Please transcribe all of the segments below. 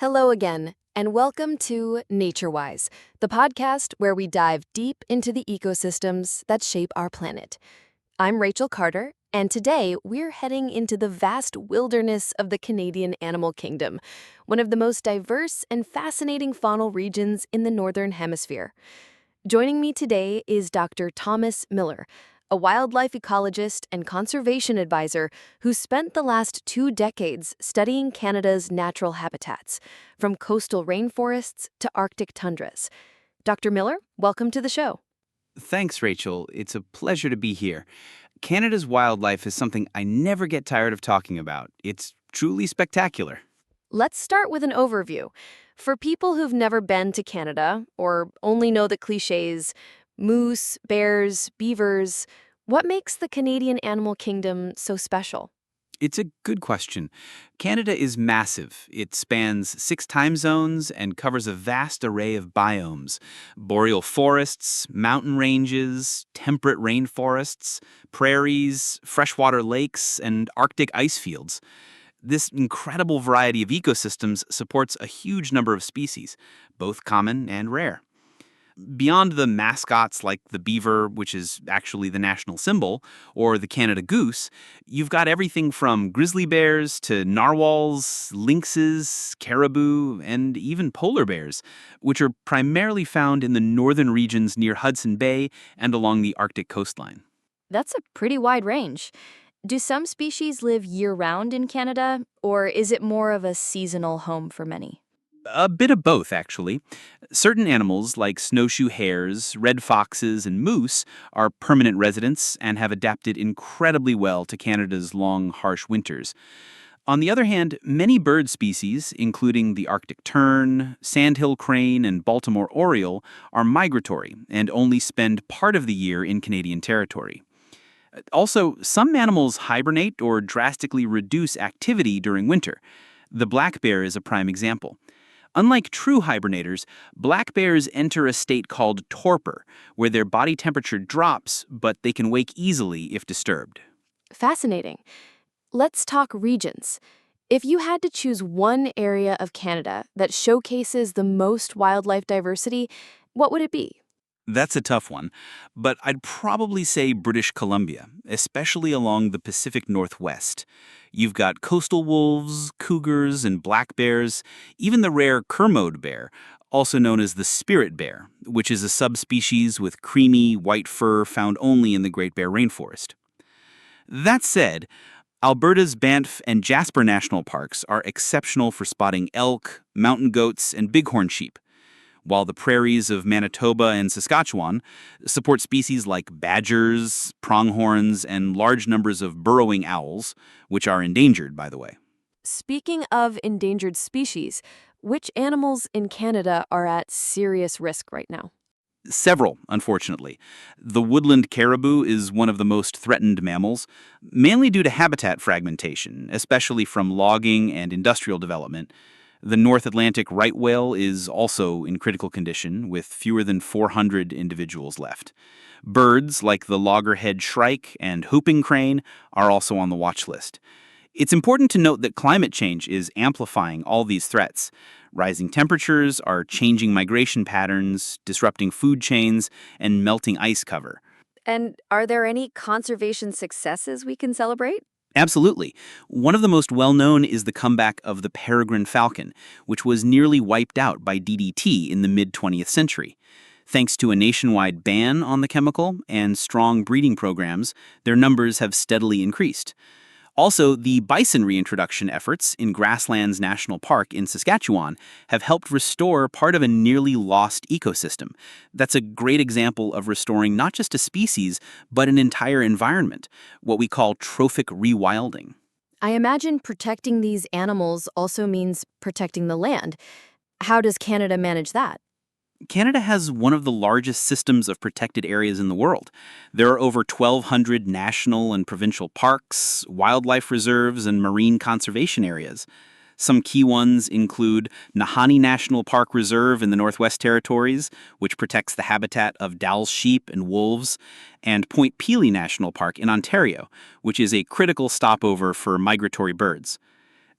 Hello again, and welcome to NatureWise, the podcast where we dive deep into the ecosystems that shape our planet. I'm Rachel Carter, and today we're heading into the vast wilderness of the Canadian animal kingdom, one of the most diverse and fascinating faunal regions in the Northern Hemisphere. Joining me today is Dr. Thomas Miller, a wildlife ecologist and conservation advisor who spent the last 2 decades studying Canada's natural habitats, from coastal rainforests to Arctic tundras. Dr. Miller, welcome to the show. Thanks, Rachel. It's a pleasure to be here. Canada's wildlife is something I never get tired of talking about. It's truly spectacular. Let's start with an overview. For people who've never been to Canada or only know the cliches, moose, bears, beavers, what makes the Canadian animal kingdom so special? It's a good question. Canada is massive. It spans 6 time zones and covers a vast array of biomes: boreal forests, mountain ranges, temperate rainforests, prairies, freshwater lakes, and Arctic ice fields. This incredible variety of ecosystems supports a huge number of species, both common and rare. Beyond the mascots like the beaver, which is actually the national symbol, or the Canada goose, you've got everything from grizzly bears to narwhals, lynxes, caribou, and even polar bears, which are primarily found in the northern regions near Hudson Bay and along the Arctic coastline. That's a pretty wide range. Do some species live year-round in Canada, or is it more of a seasonal home for many? A bit of both, actually. Certain animals, like snowshoe hares, red foxes, and moose, are permanent residents and have adapted incredibly well to Canada's long, harsh winters. On the other hand, many bird species, including the Arctic tern, sandhill crane, and Baltimore oriole, are migratory and only spend part of the year in Canadian territory. Also, some animals hibernate or drastically reduce activity during winter. The black bear is a prime example. Unlike true hibernators, black bears enter a state called torpor, where their body temperature drops, but they can wake easily if disturbed. Fascinating. Let's talk regions. If you had to choose one area of Canada that showcases the most wildlife diversity, what would it be? That's a tough one, but I'd probably say British Columbia, especially along the Pacific Northwest. You've got coastal wolves, cougars, and black bears, even the rare Kermode bear, also known as the spirit bear, which is a subspecies with creamy, white fur found only in the Great Bear Rainforest. That said, Alberta's Banff and Jasper National Parks are exceptional for spotting elk, mountain goats, and bighorn sheep, while the prairies of Manitoba and Saskatchewan support species like badgers, pronghorns, and large numbers of burrowing owls, which are endangered, by the way. Speaking of endangered species, which animals in Canada are at serious risk right now? Several, unfortunately. The woodland caribou is one of the most threatened mammals, mainly due to habitat fragmentation, especially from logging and industrial development. The North Atlantic right whale is also in critical condition, with fewer than 400 individuals left. Birds like the loggerhead shrike and whooping crane are also on the watch list. It's important to note that climate change is amplifying all these threats. Rising temperatures are changing migration patterns, disrupting food chains, and melting ice cover. And are there any conservation successes we can celebrate? Absolutely. One of the most well-known is the comeback of the peregrine falcon, which was nearly wiped out by DDT in the mid-20th century. Thanks to a nationwide ban on the chemical and strong breeding programs, their numbers have steadily increased. Also, the bison reintroduction efforts in Grasslands National Park in Saskatchewan have helped restore part of a nearly lost ecosystem. That's a great example of restoring not just a species, but an entire environment, what we call trophic rewilding. I imagine protecting these animals also means protecting the land. How does Canada manage that? Canada has one of the largest systems of protected areas in the world. There are over 1,200 national and provincial parks, wildlife reserves, and marine conservation areas. Some key ones include Nahanni National Park Reserve in the Northwest Territories, which protects the habitat of Dall's sheep and wolves, and Point Pelee National Park in Ontario, which is a critical stopover for migratory birds.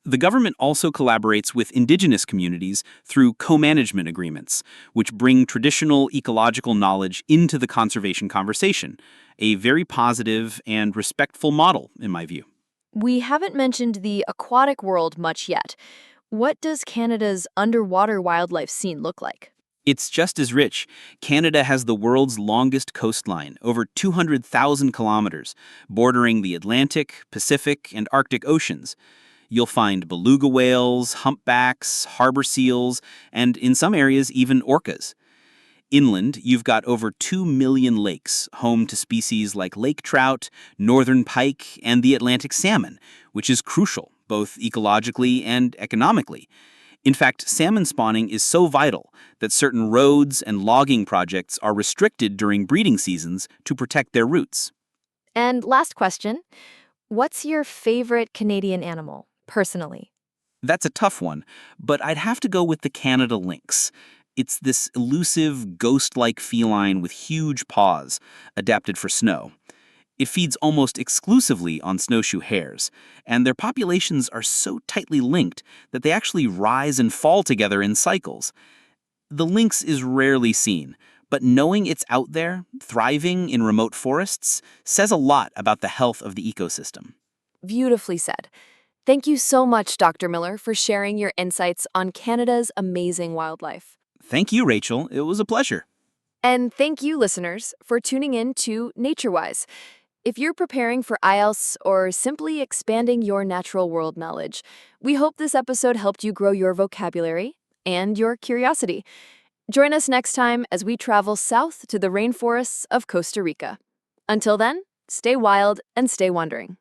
The government also collaborates with indigenous communities through co-management agreements, which bring traditional ecological knowledge into the conservation conversation, a very positive and respectful model, in my view. We haven't mentioned the aquatic world much yet. What does Canada's underwater wildlife scene look like? It's just as rich. Canada has the world's longest coastline, over 200,000 kilometers, bordering the Atlantic, Pacific, and Arctic Oceans. You'll find beluga whales, humpbacks, harbor seals, and in some areas even orcas. Inland, you've got over 2 million lakes, home to species like lake trout, northern pike, and the Atlantic salmon, which is crucial, both ecologically and economically. In fact, salmon spawning is so vital that certain roads and logging projects are restricted during breeding seasons to protect their roots. And last question, what's your favorite Canadian animal, personally? That's a tough one, but I'd have to go with the Canada lynx. It's this elusive, ghost-like feline with huge paws, adapted for snow. It feeds almost exclusively on snowshoe hares, and their populations are so tightly linked that they actually rise and fall together in cycles. The lynx is rarely seen, but knowing it's out there, thriving in remote forests, says a lot about the health of the ecosystem. Beautifully said. Thank you so much, Dr. Miller, for sharing your insights on Canada's amazing wildlife. Thank you, Rachel. It was a pleasure. And thank you, listeners, for tuning in to NatureWise. If you're preparing for IELTS or simply expanding your natural world knowledge, we hope this episode helped you grow your vocabulary and your curiosity. Join us next time as we travel south to the rainforests of Costa Rica. Until then, stay wild and stay wondering.